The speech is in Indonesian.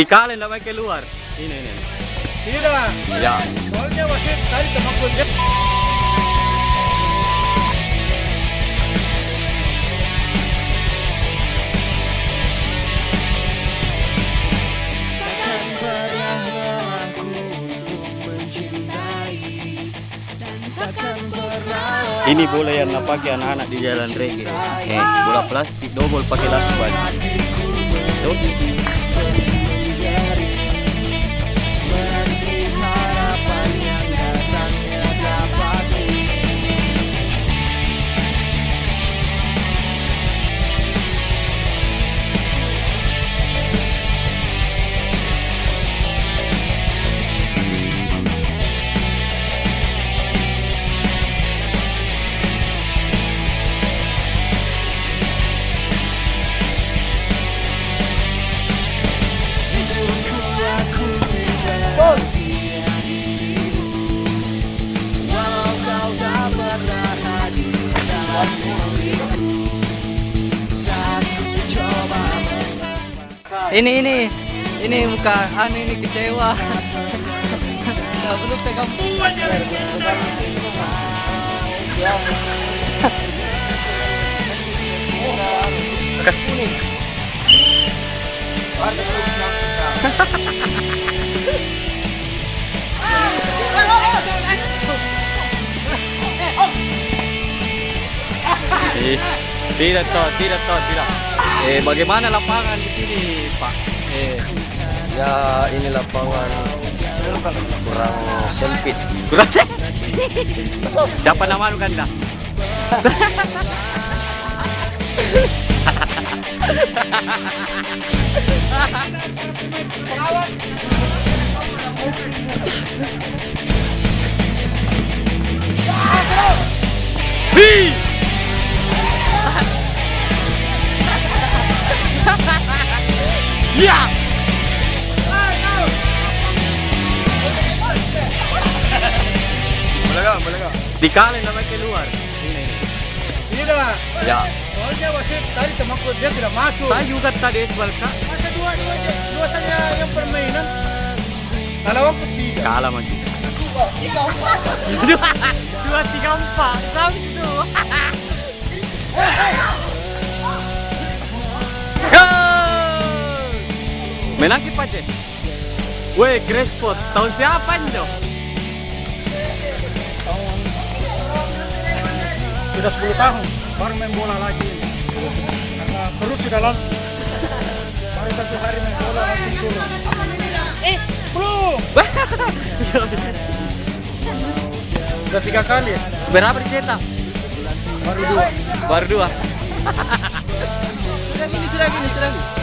Dikali enggak pakai keluar. Ini. Tidak. Ya. Soalnya wasit tadi teman dia. Ini bola yang pakai anak-anak di jalan reggae. Bola plastik double pakai lakban. Tuh. Ini muka ini kecewa. Nggak perlu pegang buat Tidak. Bagaimana lapangan di sini, Pak? Ya ini lapangan kurang sempit. Siapa nama lu kan dah? Ya. Boleh gak? Dikali enggak keluar. Ini. Tidak. Ya. Soalnya wasit tadi teman dia tidak masuk. Saya juga tadi sebalka. Masa dua saja yang permainan. Kalau waktu tidak. Kalah maju. 2-3-4 Samsu. Menang kipas aja. Weh, Crespo, tahun siapa nih? Sudah 10 tahun baru main bola lagi. Karena perut sudah langsung. Baru 1 hari main bola langsung turun. Belum. Sudah 3 kali. Seberapa dicetak? Baru 2. Baru 2. sudah gini.